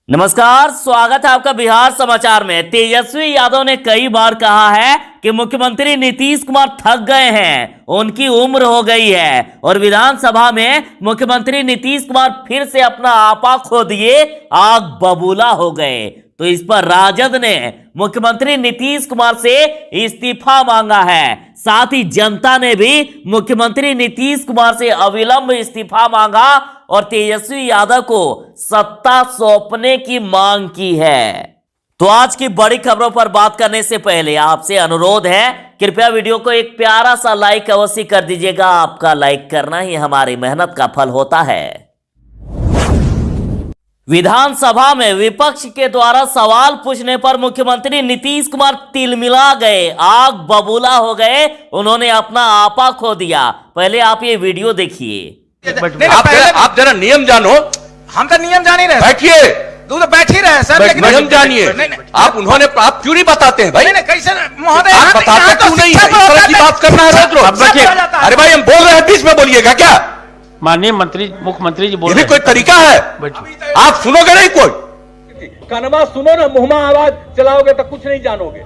नमस्कार, स्वागत है आपका बिहार समाचार में। तेजस्वी यादव ने कई बार कहा है कि मुख्यमंत्री नीतीश कुमार थक गए हैं, उनकी उम्र हो गई है और विधानसभा में मुख्यमंत्री नीतीश कुमार फिर से अपना आपा खो दिए, आग बबूला हो गए। तो इस पर राजद ने मुख्यमंत्री नीतीश कुमार से इस्तीफा मांगा है। साथ ही जनता ने भी मुख्यमंत्री नीतीश कुमार से अविलंब इस्तीफा मांगा और तेजस्वी यादव को सत्ता सौंपने की मांग की है। तो आज की बड़ी खबरों पर बात करने से पहले आपसे अनुरोध है, कृपया वीडियो को एक प्यारा सा लाइक अवश्य कर दीजिएगा। आपका लाइक करना ही हमारी मेहनत का फल होता है। विधानसभा में विपक्ष के द्वारा सवाल पूछने पर मुख्यमंत्री नीतीश कुमार तिलमिला गए, आग बबूला हो गए, उन्होंने अपना आपा खो दिया। पहले आप ये वीडियो देखिए। आप जरा नियम जानो। हम तो नियम जान ही रहे। बैठिए, तू तो बैठ ही रहे सर, लेकिन नियम जानिए। आप क्यों नहीं बताते हैं भाई? नहीं कैसे महोदय, आप बताते क्यों नहीं है? इस तरह की बात करना है रोज रोज। अरे भाई हम बोल रहे हैं, बीच में बोलिएगा क्या? माननीय मंत्री, मुख्यमंत्री जी बोल रहे हैं। कोई तरीका है? आप सुनोगे नहीं? कोई कानमा सुनो ना, मुंह में आवाज चलाओगे तो कुछ नहीं जानोगे।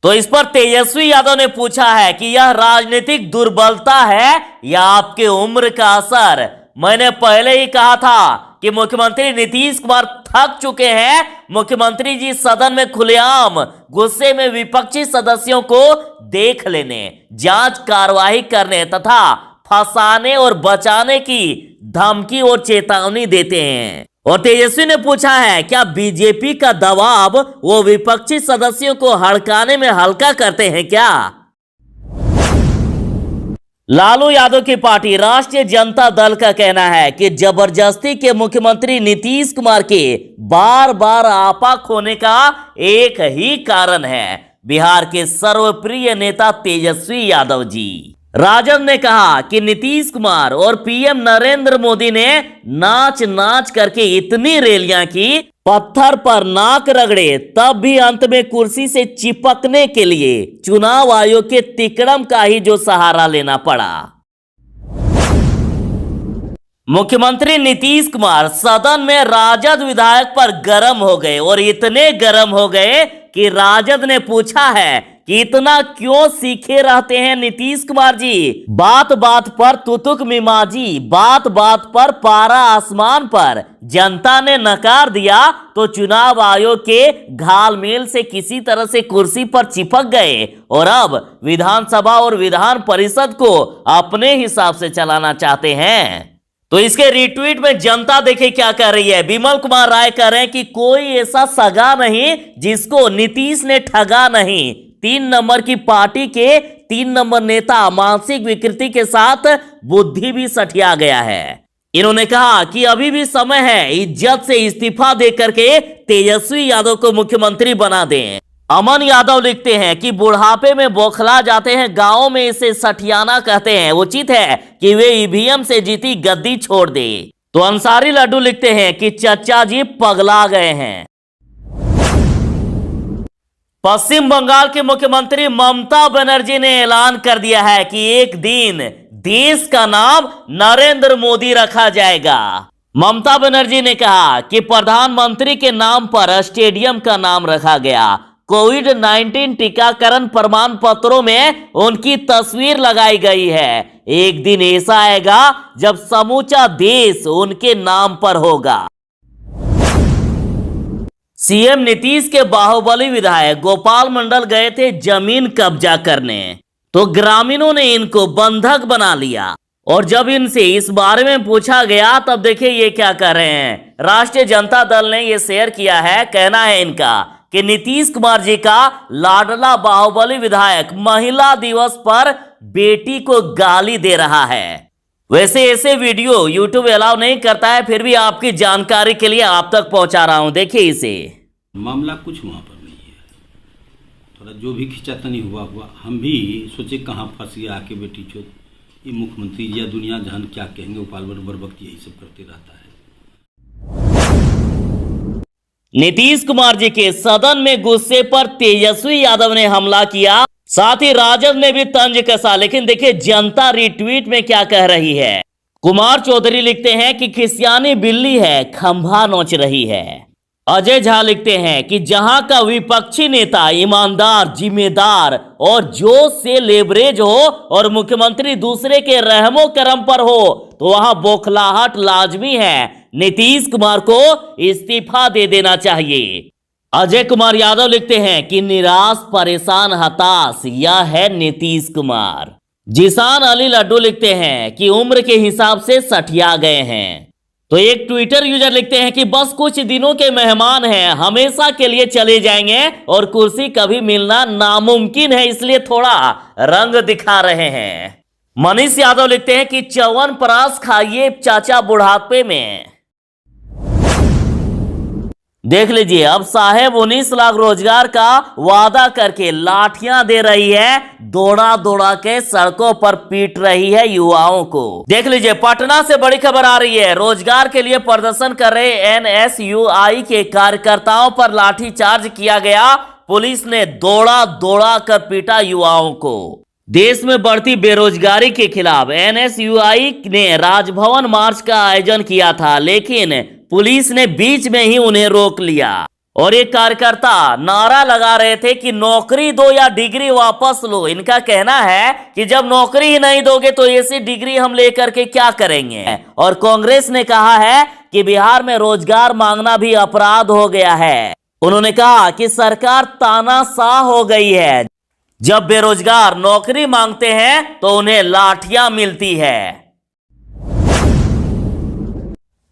तो इस पर तेजस्वी यादव ने पूछा है कि यह राजनीतिक दुर्बलता है या आपके उम्र का असर। मैंने पहले ही कहा था कि मुख्यमंत्री नीतीश कुमार थक चुके हैं। मुख्यमंत्री जी सदन में खुलेआम गुस्से में विपक्षी सदस्यों को देख लेने, जांच कार्रवाई करने तथा फंसाने और बचाने की धमकी और चेतावनी देते हैं। और तेजस्वी ने पूछा है, क्या बीजेपी का दबाव वो विपक्षी सदस्यों को हड़काने में हल्का करते हैं क्या? लालू यादव की पार्टी राष्ट्रीय जनता दल का कहना है कि जबरदस्ती के मुख्यमंत्री नीतीश कुमार के बार बार आपा खोने का एक ही कारण है, बिहार के सर्वप्रिय नेता तेजस्वी यादव जी। राजद ने कहा कि नीतीश कुमार और पीएम नरेंद्र मोदी ने नाच नाच करके इतनी रैलियां की, पत्थर पर नाक रगड़े, तब भी अंत में कुर्सी से चिपकने के लिए चुनाव आयोग के तिकड़म का ही जो सहारा लेना पड़ा। मुख्यमंत्री नीतीश कुमार सदन में राजद विधायक पर गर्म हो गए और इतने गर्म हो गए कि राजद ने पूछा है कि इतना क्यों सीखे रहते हैं नीतीश कुमार जी? बात बात पर तुतुक मिमाजी, बात बात पर पारा आसमान पर जनता ने नकार दिया तो चुनाव आयोग के घालमेल से किसी तरह से कुर्सी पर चिपक गए और अब विधानसभा और विधान परिषद को अपने हिसाब से चलाना चाहते हैं। तो इसके रिट्वीट में जनता देखे क्या कर रही है। विमल कुमार राय कह रहे हैं कि कोई ऐसा सगा नहीं जिसको नीतीश ने ठगा नहीं। 3 नंबर की पार्टी के 3 नंबर नेता मानसिक विकृति के साथ बुद्धि भी सठिया गया है। इन्होंने कहा कि अभी भी समय है, इज्जत से इस्तीफा दे करके तेजस्वी यादव को मुख्यमंत्री बना दें। अमन यादव लिखते हैं कि बुढ़ापे में बौखला जाते हैं, गांव में इसे सठियाना कहते हैं। उचित है कि वे ईवीएम से जीती गद्दी छोड़ दे। तो अंसारी लड्डू लिखते हैं कि चचा जी पगला गए हैं। पश्चिम बंगाल के मुख्यमंत्री ममता बनर्जी ने ऐलान कर दिया है कि एक दिन देश का नाम नरेंद्र मोदी रखा जाएगा। ममता बनर्जी ने कहा कि प्रधानमंत्री के नाम पर स्टेडियम का नाम रखा गया। कोविड-19 टीकाकरण प्रमाण पत्रों में उनकी तस्वीर लगाई गई है। एक दिन ऐसा आएगा जब समूचा देश उनके नाम पर होगा। सीएम नीतीश के बाहुबली विधायक गोपाल मंडल गए थे जमीन कब्जा करने, तो ग्रामीणों ने इनको बंधक बना लिया और जब इनसे इस बारे में पूछा गया तब देखिए ये क्या कर रहे हैं। राष्ट्रीय जनता दल ने ये शेयर किया है। कहना है इनका कि नीतीश कुमार जी का लाडला बाहुबली विधायक महिला दिवस पर बेटी को गाली दे रहा है। वैसे ऐसे वीडियो यूट्यूब अलाउ नहीं करता है, फिर भी आपकी जानकारी के लिए आप तक पहुंचा रहा हूं। देखिए इसे। मामला कुछ वहाँ पर नहीं है, थोड़ा जो भी खिंचातनी हुआ हम भी सोचे कहाँ फंस गया आके बेटी चोट। ये मुख्यमंत्री या दुनिया जहान क्या कहेंगे, गोपाल वक्त यही सब करते रहता है। नीतीश कुमार जी के सदन में गुस्से पर तेजस्वी यादव ने हमला किया, साथ ही राजद ने भी तंज कसा। लेकिन देखिए जनता रिट्वीट में क्या कह रही है। कुमार चौधरी लिखते हैं कि खिसियानी बिल्ली है, खंभा नोच रही है। अजय झा लिखते हैं कि जहां का विपक्षी नेता ईमानदार, जिम्मेदार और जोश से लेवरेज हो और मुख्यमंत्री दूसरे के रहमो करम पर हो तो वहां बौखलाहट लाजमी है। नीतीश कुमार को इस्तीफा दे देना चाहिए। अजय कुमार यादव लिखते हैं कि निराश, परेशान, हताश यह है नीतीश कुमार। जिसान अली लड्डू लिखते हैं कि उम्र के हिसाब से सठिया गए हैं। तो एक ट्विटर यूजर लिखते हैं कि बस कुछ दिनों के मेहमान हैं, हमेशा के लिए चले जाएंगे और कुर्सी कभी मिलना नामुमकिन है, इसलिए थोड़ा रंग दिखा रहे हैं। मनीष यादव लिखते हैं कि च्यवनप्राश खाइए चाचा बुढ़ापे में। देख लीजिए, अब साहेब 19 लाख रोजगार का वादा करके लाठियां दे रही है, दौड़ा दौड़ा के सड़कों पर पीट रही है युवाओं को। देख लीजिए, पटना से बड़ी खबर आ रही है। रोजगार के लिए प्रदर्शन कर रहे NSUI के कार्यकर्ताओं पर लाठीचार्ज किया गया। पुलिस ने दौड़ा दौड़ा कर पीटा युवाओं को। देश में बढ़ती बेरोजगारी के खिलाफ NSUI ने राजभवन मार्च का आयोजन किया था, लेकिन पुलिस ने बीच में ही उन्हें रोक लिया और ये कार्यकर्ता नारा लगा रहे थे कि नौकरी दो या डिग्री वापस लो। इनका कहना है कि जब नौकरी ही नहीं दोगे तो ऐसी डिग्री हम लेकर के क्या करेंगे। और कांग्रेस ने कहा है कि बिहार में रोजगार मांगना भी अपराध हो गया है। उन्होंने कहा कि सरकार तानाशाह हो गई है, जब बेरोजगार नौकरी मांगते हैं तो उन्हें लाठियां मिलती है।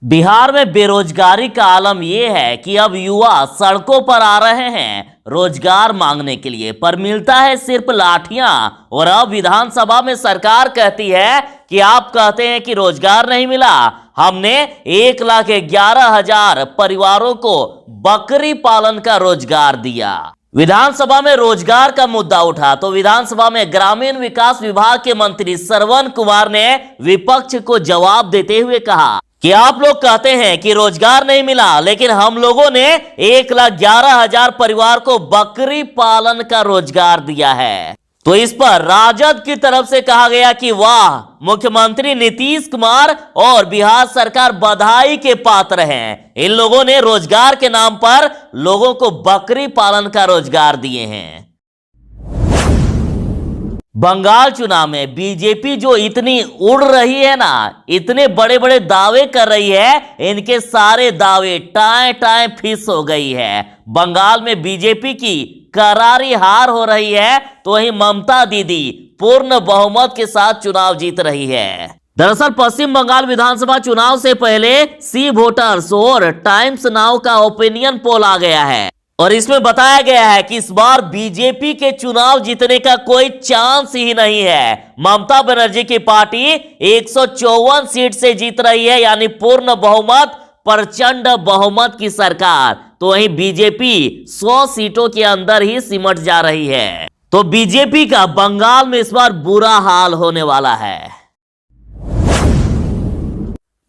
बिहार में बेरोजगारी का आलम यह है कि अब युवा सड़कों पर आ रहे हैं रोजगार मांगने के लिए, पर मिलता है सिर्फ लाठियां। और अब विधानसभा में सरकार कहती है कि आप कहते हैं कि रोजगार नहीं मिला, हमने 1,11,000 परिवारों को बकरी पालन का रोजगार दिया। विधानसभा में रोजगार का मुद्दा उठा तो विधानसभा में ग्रामीण विकास विभाग के मंत्री श्रवण कुमार ने विपक्ष को जवाब देते हुए कहा कि आप लोग कहते हैं कि रोजगार नहीं मिला, लेकिन हम लोगों ने 1,11,000 परिवार को बकरी पालन का रोजगार दिया है। तो इस पर राजद की तरफ से कहा गया कि वाह, मुख्यमंत्री नीतीश कुमार और बिहार सरकार बधाई के पात्र हैं। इन लोगों ने रोजगार के नाम पर लोगों को बकरी पालन का रोजगार दिए हैं। बंगाल चुनाव में बीजेपी जो इतनी उड़ रही है ना, इतने बड़े बड़े दावे कर रही है, इनके सारे दावे टाए टाए फिस हो गई है। बंगाल में बीजेपी की करारी हार हो रही है, तो वहीं ममता दीदी पूर्ण बहुमत के साथ चुनाव जीत रही है। दरअसल पश्चिम बंगाल विधानसभा चुनाव से पहले सी वोटर्स और टाइम्स नाउ का ओपिनियन पोल आ गया है और इसमें बताया गया है कि इस बार बीजेपी के चुनाव जीतने का कोई चांस ही नहीं है। ममता बनर्जी की पार्टी 154 सीट से जीत रही है, यानी पूर्ण बहुमत, प्रचंड बहुमत की सरकार। तो वहीं बीजेपी 100 सीटों के अंदर ही सिमट जा रही है। तो बीजेपी का बंगाल में इस बार बुरा हाल होने वाला है।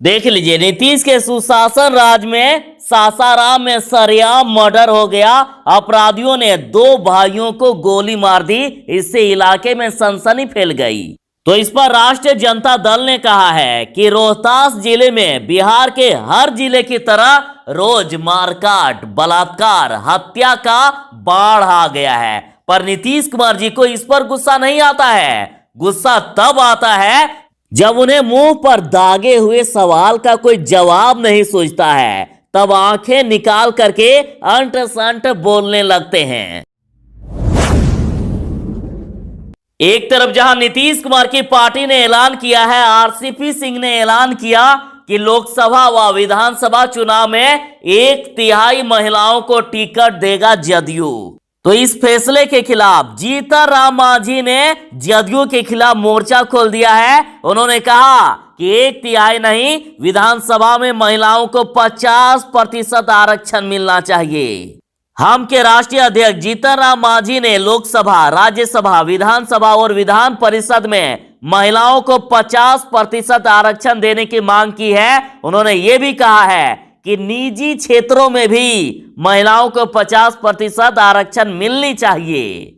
देख लीजिए, नीतीश के सुशासन राज में सासाराम में सरेआम मर्डर हो गया। अपराधियों ने 2 भाइयों को गोली मार दी, इससे इलाके में सनसनी फैल गई। तो इस पर राष्ट्रीय जनता दल ने कहा है कि रोहतास जिले में बिहार के हर जिले की तरह रोज मारकाट, बलात्कार, हत्या का बाढ़ आ गया है। पर नीतीश कुमार जी को इस पर गुस्सा नहीं आता है। गुस्सा तब आता है जब उन्हें मुंह पर दागे हुए सवाल का कोई जवाब नहीं सूझता है, तब आंखें निकाल करके अंट संट बोलने लगते हैं। एक तरफ जहां नीतीश कुमार की पार्टी ने ऐलान किया है, आरसीपी सिंह ने ऐलान किया कि लोकसभा व विधानसभा चुनाव में 1/3 महिलाओं को टिकट देगा जदयू। तो इस फैसले के खिलाफ जीतन राम मांझी ने जदयू के खिलाफ मोर्चा खोल दिया है। उन्होंने कहा कि 1/3 नहीं, विधानसभा में महिलाओं को 50% आरक्षण मिलना चाहिए। हम के राष्ट्रीय अध्यक्ष जीतन राम मांझी ने लोकसभा, राज्यसभा, विधानसभा और विधान परिषद में महिलाओं को 50% आरक्षण देने की मांग की है। उन्होंने ये भी कहा है कि निजी क्षेत्रों में भी महिलाओं को 50% आरक्षण मिलनी चाहिए।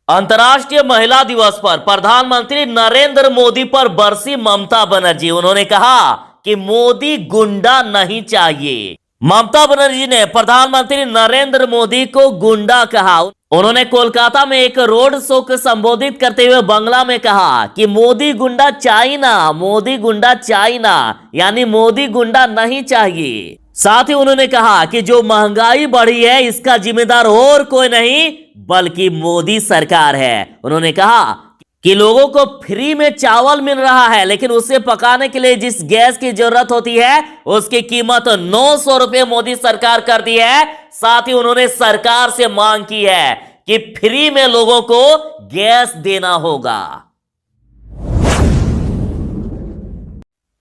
अंतर्राष्ट्रीय महिला दिवस पर प्रधानमंत्री नरेंद्र मोदी पर बरसी ममता बनर्जी। उन्होंने कहा कि मोदी गुंडा नहीं चाहिए। ममता बनर्जी ने प्रधानमंत्री नरेंद्र मोदी को गुंडा कहा। उन्होंने कोलकाता में एक रोड शो को संबोधित करते हुए बांग्ला में कहा कि मोदी गुंडा चाइना, मोदी गुंडा चाइना, यानी मोदी गुंडा नहीं चाहिए। साथ ही उन्होंने कहा कि जो महंगाई बढ़ी है इसका जिम्मेदार और कोई नहीं बल्कि मोदी सरकार है। उन्होंने कहा कि लोगों को फ्री में चावल मिल रहा है, लेकिन उसे पकाने के लिए जिस गैस की जरूरत होती है उसकी कीमत 900 रुपए मोदी सरकार कर दी है। साथ ही उन्होंने सरकार से मांग की है कि फ्री में लोगों को गैस देना होगा।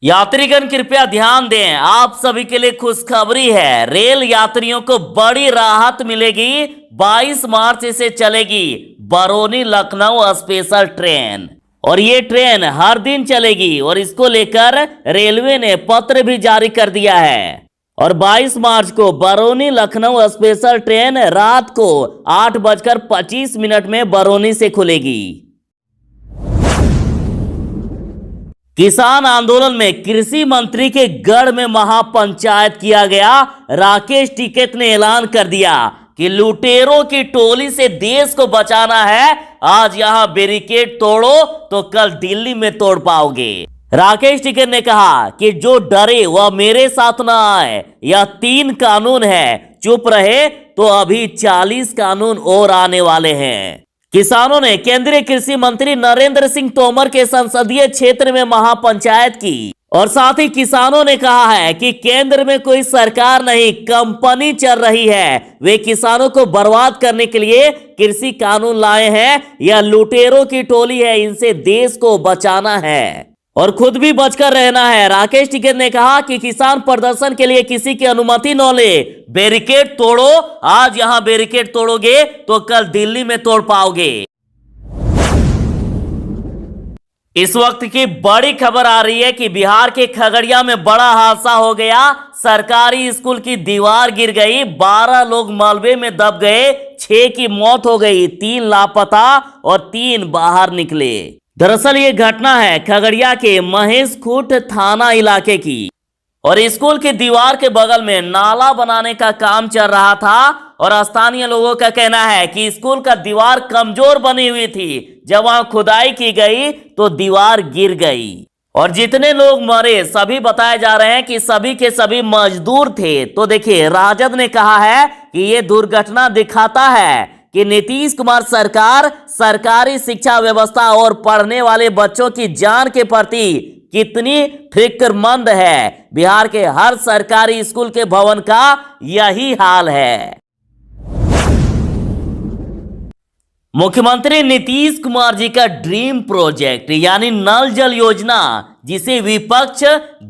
यात्रीगण कृपया ध्यान दें, आप सभी के लिए खुशखबरी है। रेल यात्रियों को बड़ी राहत मिलेगी। 22 मार्च से चलेगी बरौनी लखनऊ स्पेशल ट्रेन और ये ट्रेन हर दिन चलेगी और इसको लेकर रेलवे ने पत्र भी जारी कर दिया है। और 22 मार्च को बरौनी लखनऊ स्पेशल ट्रेन रात को 8:25 में बरौनी से खुलेगी। किसान आंदोलन में कृषि मंत्री के गढ़ में महापंचायत किया गया। राकेश टिकैत ने ऐलान कर दिया कि लुटेरों की टोली से देश को बचाना है। आज यहां बैरिकेड तोड़ो तो कल दिल्ली में तोड़ पाओगे। राकेश टिकैत ने कहा कि जो डरे वह मेरे साथ ना आए। यह 3 कानून है, चुप रहे तो अभी 40 कानून और आने वाले हैं। किसानों ने केंद्रीय कृषि मंत्री नरेंद्र सिंह तोमर के संसदीय क्षेत्र में महापंचायत की और साथ ही किसानों ने कहा है कि केंद्र में कोई सरकार नहीं, कंपनी चल रही है। वे किसानों को बर्बाद करने के लिए कृषि कानून लाए हैं। यह लुटेरों की टोली है, इनसे देश को बचाना है और खुद भी बचकर रहना है। राकेश टिकैत ने कहा कि किसान प्रदर्शन के लिए किसी की अनुमति न ले। बैरिकेड तोड़ो, आज यहां बैरिकेड तोड़ोगे तो कल दिल्ली में तोड़ पाओगे। इस वक्त की बड़ी खबर आ रही है कि बिहार के खगड़िया में बड़ा हादसा हो गया। सरकारी स्कूल की दीवार गिर गई, 12 लोग मलबे में दब गए, 6 की मौत हो गई, 3 लापता और 3 बाहर निकले। दरअसल ये घटना है खगड़िया के महेश खूंट थाना इलाके की और स्कूल की दीवार के बगल में नाला बनाने का काम चल रहा था और स्थानीय लोगों का कहना है कि स्कूल का दीवार कमजोर बनी हुई थी। जब वहां खुदाई की गई तो दीवार गिर गई और जितने लोग मरे सभी बताए जा रहे हैं कि सभी के सभी मजदूर थे। तो देखिए, राजद ने कहा है कि ये दुर्घटना दिखाता है कि नीतीश कुमार सरकार सरकारी शिक्षा व्यवस्था और पढ़ने वाले बच्चों की जान के प्रति कितनी फिक्रमंद है। बिहार के हर सरकारी स्कूल के भवन का यही हाल है। मुख्यमंत्री नीतीश कुमार जी का ड्रीम प्रोजेक्ट यानी नल जल योजना, जिसे विपक्ष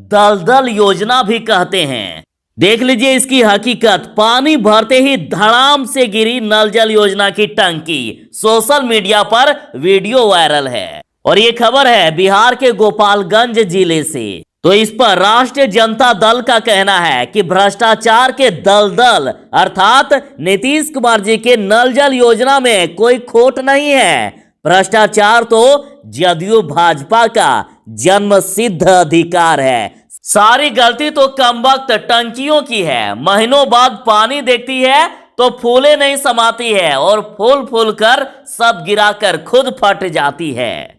दलदल योजना भी कहते हैं, देख लीजिए इसकी हकीकत। पानी भरते ही धड़ाम से गिरी नल जल योजना की टंकी। सोशल मीडिया पर वीडियो वायरल है और ये खबर है बिहार के गोपालगंज जिले से। तो इस पर राष्ट्रीय जनता दल का कहना है कि भ्रष्टाचार के दलदल अर्थात नीतीश कुमार जी के नल जल योजना में कोई खोट नहीं है। भ्रष्टाचार तो जदयू भाजपा का जन्मसिद्ध अधिकार है। सारी गलती तो कमबख्त टंकियों की है। महीनों बाद पानी देखती है तो फूले नहीं समाती है और फूल फूल कर सब गिराकर खुद फट जाती है।